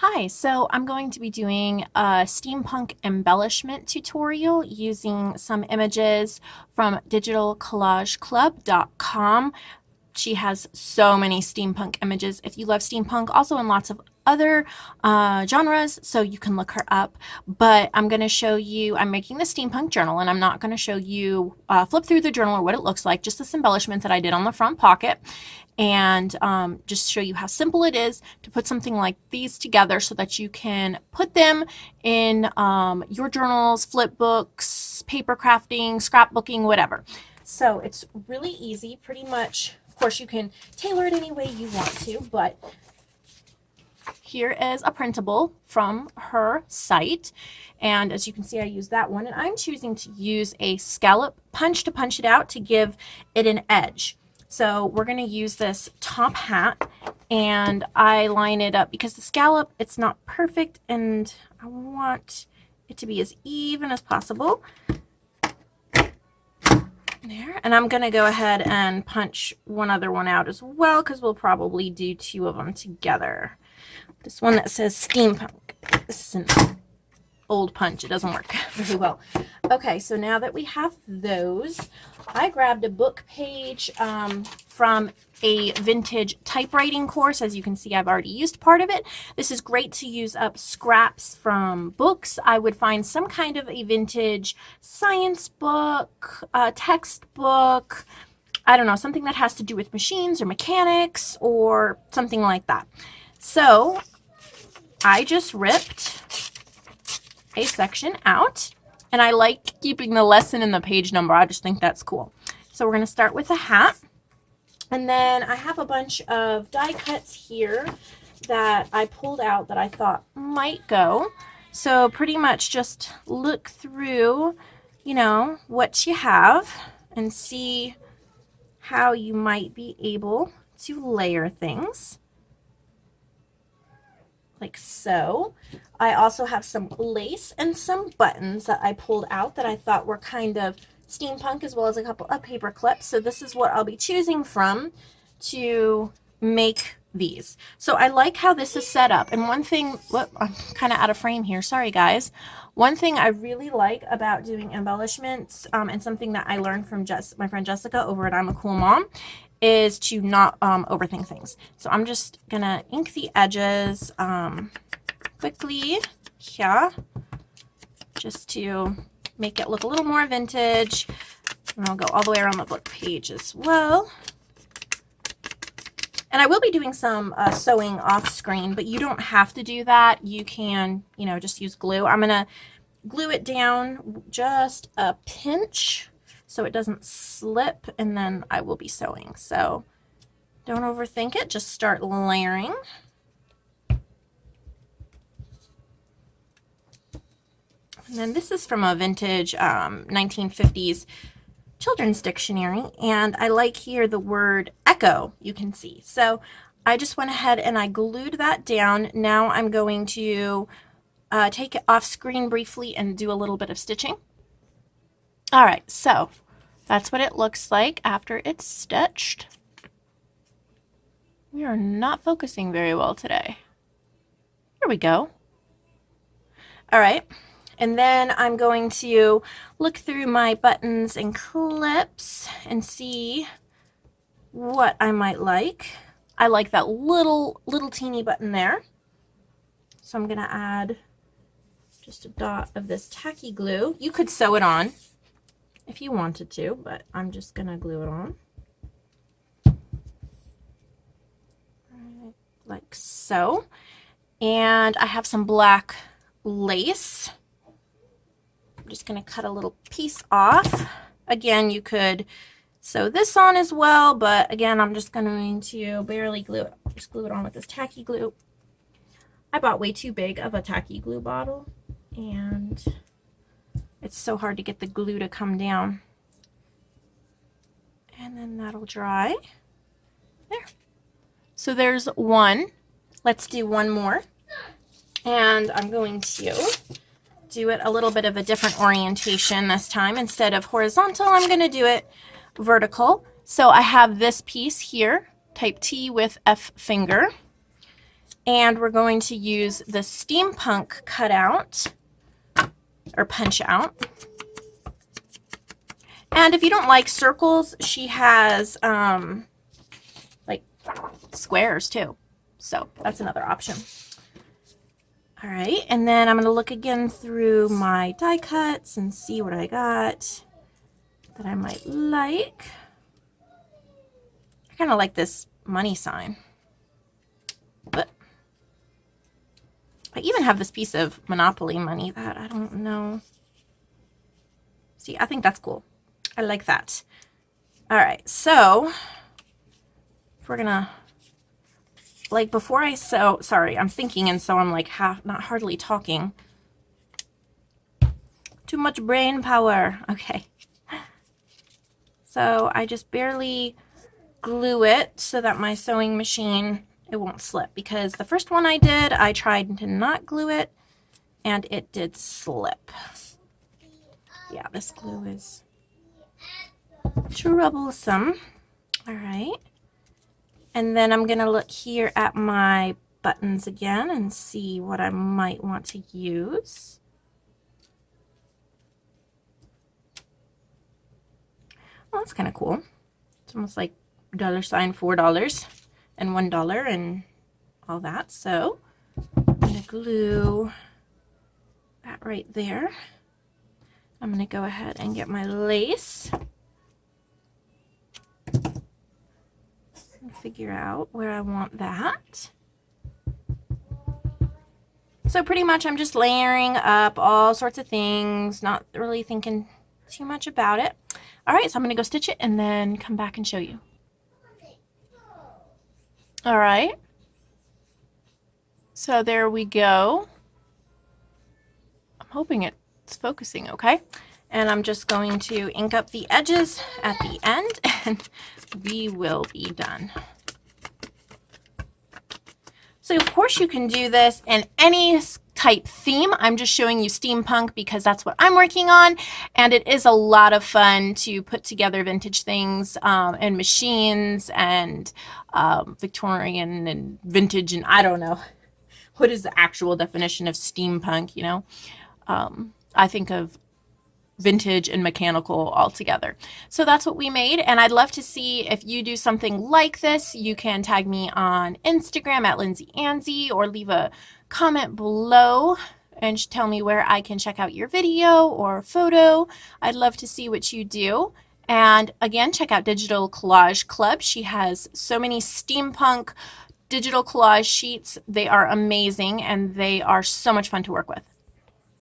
Hi, so I'm going to be doing a steampunk embellishment tutorial using some images from digitalcollageclub.com. She has so many steampunk images if you love steampunk, also in lots of other genres, so you can look her up. But I'm going to show you, I'm making the steampunk journal, and I'm not going to show you flip through the journal or what it looks like, just this embellishment that I did on the front pocket, and just show you how simple it is to put something like these together so that you can put them in your journals, flip books, paper crafting, scrapbooking, whatever. So it's really easy, pretty much. Of course, you can tailor it any way you want to, but here is a printable from her site. And as you can see, I used that one, and I'm choosing to use a scallop punch to punch it out to give it an edge. So we're going to use this top hat, and I line it up because the scallop, it's not perfect, and I want it to be as even as possible. There, and I'm going to go ahead and punch one other one out as well, because we'll probably do two of them together. This one that says Steampunk. This is an old punch. It doesn't work very well. Okay, so now that we have those, I grabbed a book page from a vintage typewriting course. As you can see, I've already used part of it. This is great to use up scraps from books. I would find some kind of a vintage science book, textbook, I don't know, something that has to do with machines or mechanics or something like that. So I just ripped a section out, and I like keeping the lesson and the page number. I just think that's cool. So we're going to start with a hat, and then I have a bunch of die cuts here that I pulled out that I thought might go. So pretty much just look through, you know, what you have and see how you might be able to layer things. Like so. I also have some lace and some buttons that I pulled out that I thought were kind of steampunk, as well as a couple of paper clips. So this is what I'll be choosing from to make these. So I like how this is set up. And one thing, I'm kind of out of frame here. Sorry, guys. One thing I really like about doing embellishments, and something that I learned from my friend Jessica over at I'm a Cool Mom, is to not overthink things. So I'm just gonna ink the edges quickly here, just to make it look a little more vintage. And I'll go all the way around the book page as well. And I will be doing some sewing off screen, but you don't have to do that. You can, you know, just use glue. I'm gonna glue it down just a pinch so it doesn't slip, and then I will be sewing. So don't overthink it, just start layering. And then this is from a vintage 1950s children's dictionary, and I like here the word echo, you can see. So I just went ahead and I glued that down. Now I'm going to take it off screen briefly and do a little bit of stitching. All right, so that's what it looks like after it's stitched. We are not focusing very well today. Here we go. All right, and then I'm going to look through my buttons and clips and see what I might like. I like that little teeny button there. So I'm gonna add just a dot of this tacky glue. You could sew it on if you wanted to, but I'm just gonna glue it on. Like so. And I have some black lace. I'm just gonna cut a little piece off. Again, you could sew this on as well, but again, I'm just going to barely glue it. Just glue it on with this tacky glue. I bought way too big of a tacky glue bottle, and it's so hard to get the glue to come down. And then that'll dry. There. So there's one. Let's do one more. And I'm going to do it a little bit of a different orientation this time. Instead of horizontal, I'm going to do it vertical. So I have this piece here, type T with F finger. And we're going to use the Steampunk cutout or punch out. And if you don't like circles, she has like squares too. So that's another option. All right, and then I'm going to look again through my die cuts and see what I got that I might like. I kind of like this money sign. But I even have this piece of Monopoly money that I don't know. See, I think that's cool. I like that. All right, so if we're gonna, like, before I sew, sorry, I'm thinking, and so I'm like not hardly talking. Too much brain power. Okay. So I just barely glue it so that my sewing machine, it won't slip, because the first one I did, I tried to not glue it and it did slip. Yeah, this glue is troublesome. All right. And then I'm going to look here at my buttons again and see what I might want to use. Well, that's kind of cool. It's almost like $sign $4 and $1 and all that. So I'm going to glue that right there. I'm going to go ahead and get my lace and figure out where I want that. So pretty much I'm just layering up all sorts of things, not really thinking too much about it. All right, so I'm going to go stitch it and then come back and show you. All right. So there we go. I'm hoping it's focusing okay. And I'm just going to ink up the edges at the end and we will be done. So of course you can do this in any type theme. I'm just showing you steampunk because that's what I'm working on, and it is a lot of fun to put together vintage things and machines and Victorian and vintage, and I don't know what is the actual definition of steampunk, you know. I think of vintage and mechanical all together. So that's what we made, and I'd love to see if you do something like this. You can tag me on Instagram at LindsayAnzie or leave a comment below and tell me where I can check out your video or photo. I'd love to see what you do. And again, check out Digital Collage Club. She has so many steampunk digital collage sheets. They are amazing and they are so much fun to work with.